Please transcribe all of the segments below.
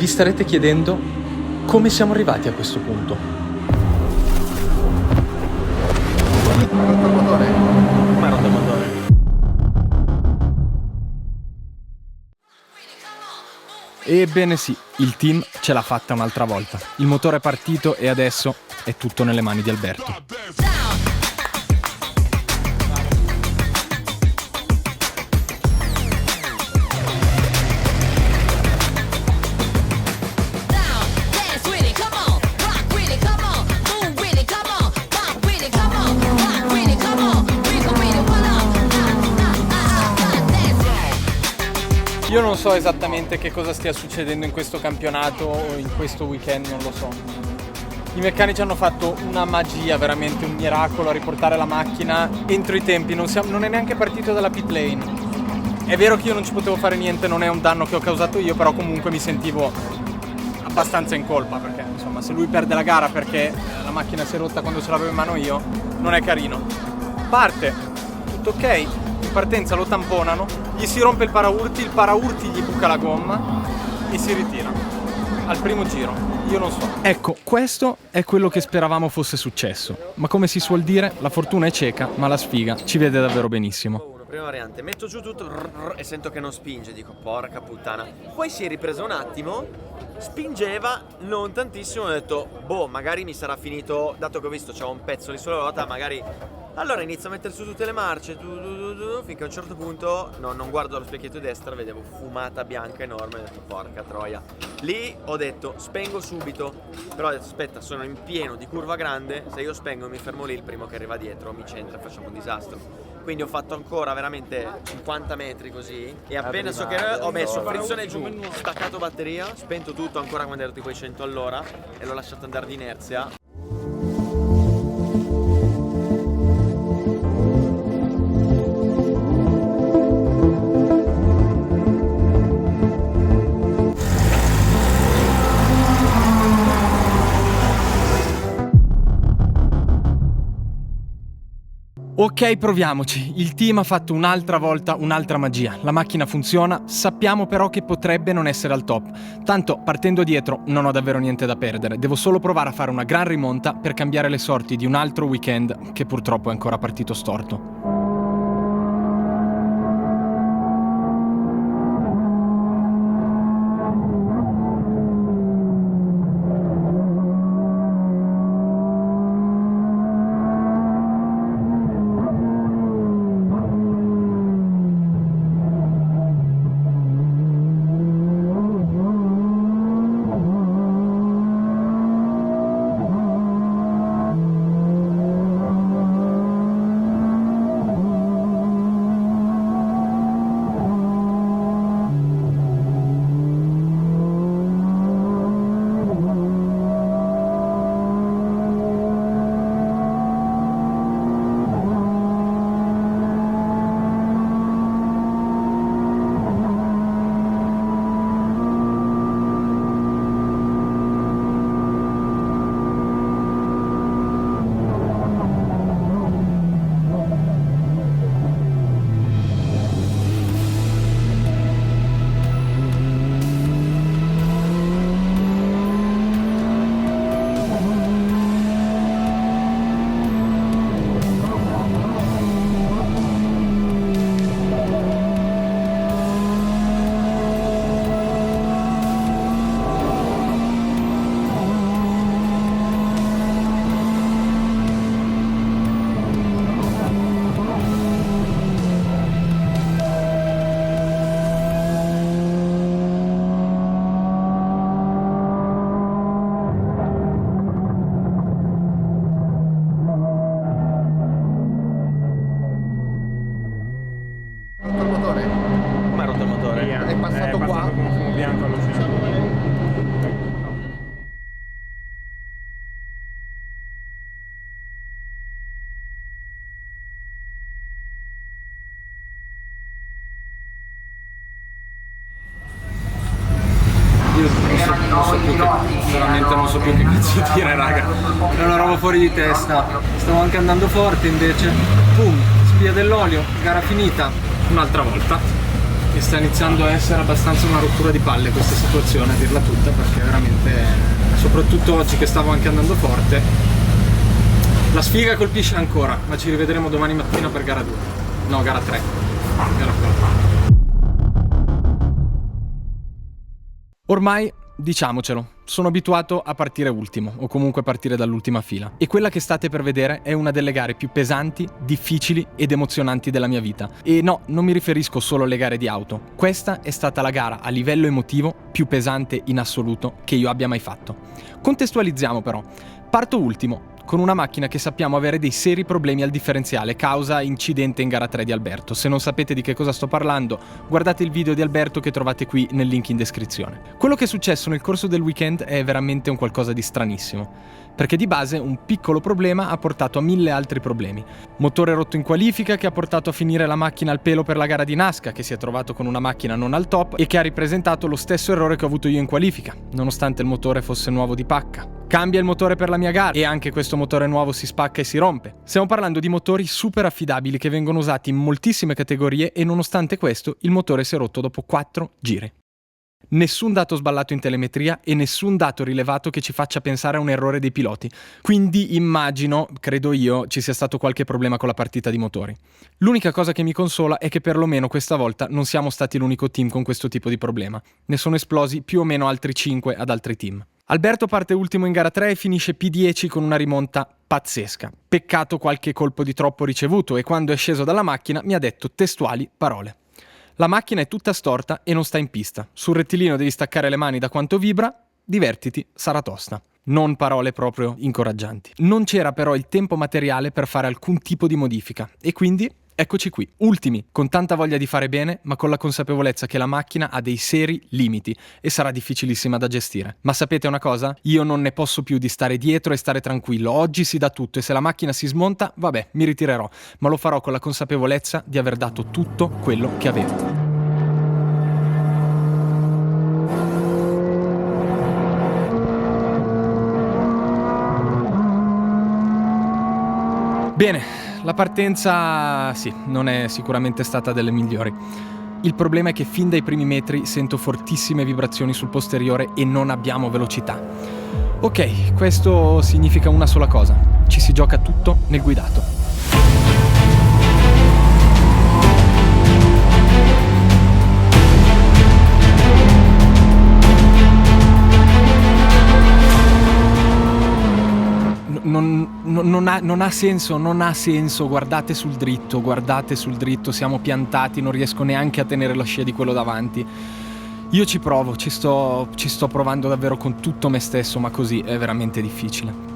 vi starete chiedendo come siamo arrivati a questo punto. Ma rotto il motore. Ebbene sì, il team ce l'ha fatta un'altra volta. Il motore è partito e adesso è tutto nelle mani di Alberto. Io non so esattamente che cosa stia succedendo in questo campionato o in questo weekend, non lo so. I meccanici hanno fatto una magia, veramente un miracolo a riportare la macchina entro i tempi, non è neanche partito dalla pit lane. È vero che io non ci potevo fare niente, non è un danno che ho causato io, però comunque mi sentivo abbastanza in colpa, perché insomma se lui perde la gara perché la macchina si è rotta quando ce l'avevo in mano io, non è carino. Parte, tutto ok, in partenza lo tamponano, gli si rompe il paraurti gli buca la gomma e si ritira al primo giro. Io non so. Ecco, questo è quello che speravamo fosse successo. Ma come si suol dire, la fortuna è cieca, ma la sfiga ci vede davvero benissimo. Prima variante, metto giù tutto e sento che non spinge, dico porca puttana. Poi si è ripreso un attimo, spingeva non tantissimo, ho detto boh, magari mi sarà finito, dato che ho visto c'era un pezzo lì sulla ruota, magari. Allora inizio a mettere su tutte le marce, finché a un certo punto non guardo allo specchietto di destra, vedevo fumata bianca enorme, ho detto porca troia. Lì ho detto spengo subito, però ho detto aspetta, sono in pieno di curva grande, se io spengo e mi fermo lì, il primo che arriva dietro mi centra e facciamo un disastro. Quindi ho fatto ancora veramente 50 metri così e appena so che ho messo frizione giù, staccato batteria, spento tutto ancora quando ero tipo ai 100 all'ora e l'ho lasciato andare di inerzia. Ok, proviamoci. Il team ha fatto un'altra volta un'altra magia. La macchina funziona, sappiamo però che potrebbe non essere al top. Tanto, partendo dietro, non ho davvero niente da perdere. Devo solo provare a fare una gran rimonta per cambiare le sorti di un altro weekend che purtroppo è ancora partito storto. È passato qua con fumo bianco all'uscita. Io veramente non so più che cazzo dire, raga. È una roba fuori di testa. Stavo anche andando forte invece. Boom, spia dell'olio, gara finita. Un'altra volta. e sta iniziando a essere abbastanza una rottura di palle questa situazione, a dirla tutta, perché veramente, soprattutto oggi che stavo anche andando forte, la sfiga colpisce ancora, ma ci rivedremo domani mattina per gara 2, no, gara 3, gara 4. Ormai, diciamocelo, sono abituato a partire ultimo, o comunque partire dall'ultima fila. E quella che state per vedere è una delle gare più pesanti, difficili ed emozionanti della mia vita. E no, non mi riferisco solo alle gare di auto. Questa è stata la gara a livello emotivo più pesante in assoluto che io abbia mai fatto. Contestualizziamo però. Parto ultimo, con una macchina che sappiamo avere dei seri problemi al differenziale causa incidente in gara 3 di Alberto. Se non sapete di che cosa sto parlando, guardate il video di Alberto che trovate qui nel link in descrizione. Quello che è successo nel corso del weekend è veramente un qualcosa di stranissimo, perché di base un piccolo problema ha portato a 1000 altri problemi. Motore rotto in qualifica che ha portato a finire la macchina al pelo per la gara di Nasca, che si è trovato con una macchina non al top e che ha ripresentato lo stesso errore che ho avuto io in qualifica, nonostante il motore fosse nuovo di pacca. Cambia il motore per la mia gara e anche questo motore nuovo si spacca e si rompe. Stiamo parlando di motori super affidabili che vengono usati in moltissime categorie e nonostante questo il motore si è rotto dopo 4 giri. Nessun dato sballato in telemetria e nessun dato rilevato che ci faccia pensare a un errore dei piloti. Quindi immagino, credo io, ci sia stato qualche problema con la partita di motori. L'unica cosa che mi consola è che perlomeno questa volta non siamo stati l'unico team con questo tipo di problema. Ne sono esplosi più o meno altri 5 ad altri team. Alberto parte ultimo in gara 3 e finisce P10 con una rimonta pazzesca. Peccato qualche colpo di troppo ricevuto e quando è sceso dalla macchina mi ha detto testuali parole. La macchina è tutta storta e non sta in pista. Sul rettilineo devi staccare le mani da quanto vibra, divertiti, sarà tosta. Non parole proprio incoraggianti. Non c'era però il tempo materiale per fare alcun tipo di modifica e quindi eccoci qui, ultimi, con tanta voglia di fare bene, ma con la consapevolezza che la macchina ha dei seri limiti e sarà difficilissima da gestire. Ma sapete una cosa? Io non ne posso più di stare dietro e stare tranquillo. Oggi si dà tutto e se la macchina si smonta, vabbè, mi ritirerò, ma lo farò con la consapevolezza di aver dato tutto quello che avevo. Bene. La partenza, sì, non è sicuramente stata delle migliori. Il problema è che fin dai primi metri sento fortissime vibrazioni sul posteriore e non abbiamo velocità. Ok, questo significa una sola cosa. Ci si gioca tutto nel guidato. Non ha senso, guardate sul dritto, siamo piantati, non riesco neanche a tenere la scia di quello davanti. Io ci provo, ci sto provando davvero con tutto me stesso, ma così è veramente difficile.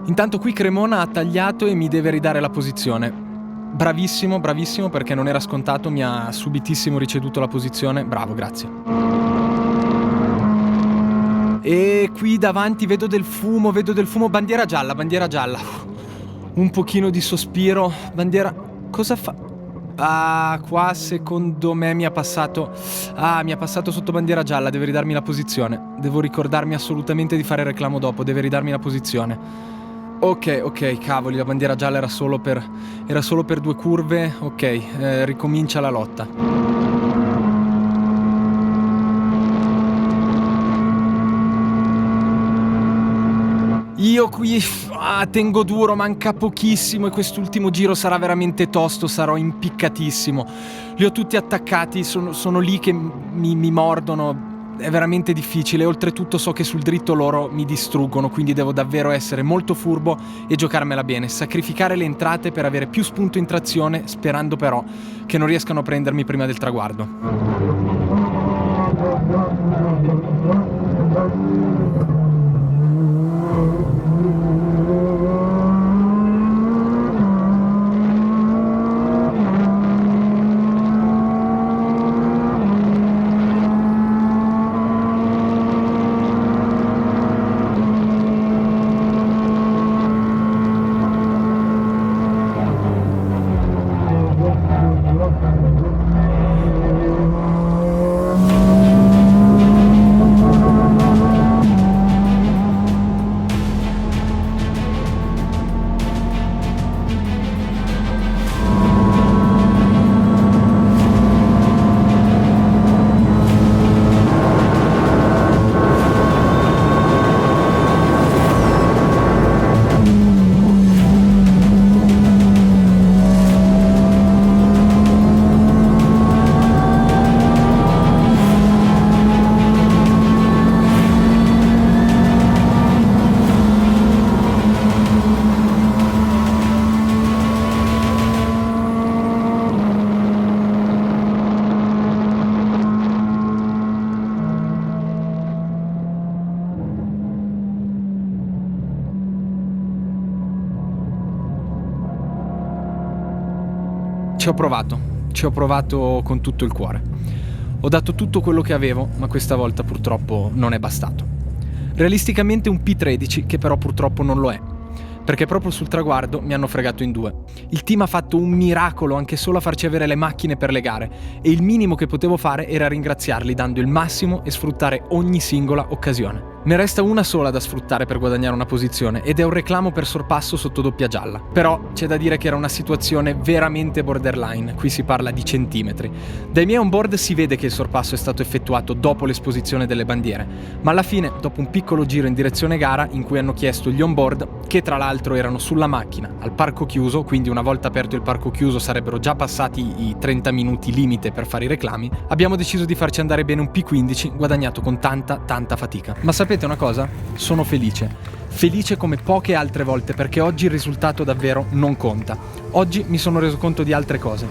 Intanto qui Cremona ha tagliato e mi deve ridare la posizione. Bravissimo perché non era scontato, mi ha subitissimo ricevuto la posizione. Bravo, grazie. E qui davanti vedo del fumo, bandiera gialla. Un pochino di sospiro, bandiera... Cosa fa? Ah, qua secondo me mi ha passato sotto bandiera gialla, deve ridarmi la posizione. Devo ricordarmi assolutamente di fare il reclamo dopo, deve ridarmi la posizione. Ok, cavoli, la bandiera gialla era solo per 2 curve. Ok, ricomincia la lotta. Io qui tengo duro, manca pochissimo e quest'ultimo giro sarà veramente tosto, sarò impiccatissimo. Li ho tutti attaccati, sono lì che mi mordono. È veramente difficile, oltretutto so che sul dritto loro mi distruggono, quindi devo davvero essere molto furbo e giocarmela bene, sacrificare le entrate per avere più spunto in trazione, sperando però che non riescano a prendermi prima del traguardo. Ci ho provato con tutto il cuore. Ho dato tutto quello che avevo, ma questa volta purtroppo non è bastato. Realisticamente un P13 che però purtroppo non lo è, perché proprio sul traguardo mi hanno fregato in due. Il team ha fatto un miracolo anche solo a farci avere le macchine per le gare e il minimo che potevo fare era ringraziarli dando il massimo e sfruttare ogni singola occasione. Ne resta una sola da sfruttare per guadagnare una posizione ed è un reclamo per sorpasso sotto doppia gialla. Però c'è da dire che era una situazione veramente borderline, qui si parla di centimetri. Dai miei onboard si vede che il sorpasso è stato effettuato dopo l'esposizione delle bandiere, ma alla fine, dopo un piccolo giro in direzione gara in cui hanno chiesto gli onboard, che tra l'altro erano sulla macchina, al parco chiuso, quindi una volta aperto il parco chiuso sarebbero già passati i 30 minuti limite per fare i reclami, abbiamo deciso di farci andare bene un P15 guadagnato con tanta fatica. Ma sapete una cosa? Sono felice come poche altre volte perché oggi il risultato davvero non conta. Oggi mi sono reso conto di altre cose.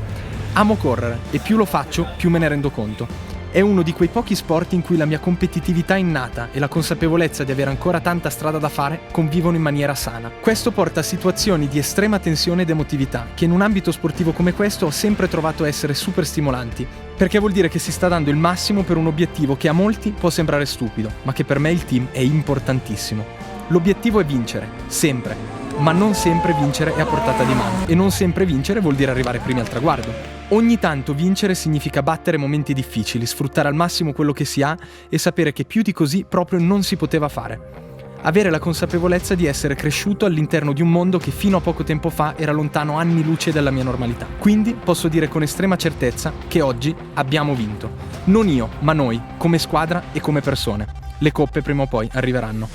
Amo correre e più lo faccio più me ne rendo conto. È uno di quei pochi sport in cui la mia competitività innata e la consapevolezza di avere ancora tanta strada da fare convivono in maniera sana. Questo porta a situazioni di estrema tensione ed emotività che in un ambito sportivo come questo ho sempre trovato essere super stimolanti, perché vuol dire che si sta dando il massimo per un obiettivo che a molti può sembrare stupido, ma che per me il team è importantissimo. L'obiettivo è vincere, sempre, ma non sempre vincere è a portata di mano e non sempre vincere vuol dire arrivare primi al traguardo. Ogni tanto vincere significa battere momenti difficili, sfruttare al massimo quello che si ha e sapere che più di così proprio non si poteva fare. Avere la consapevolezza di essere cresciuto all'interno di un mondo che fino a poco tempo fa era lontano anni luce dalla mia normalità. Quindi posso dire con estrema certezza che oggi abbiamo vinto. Non io, ma noi, come squadra e come persone. Le coppe prima o poi arriveranno.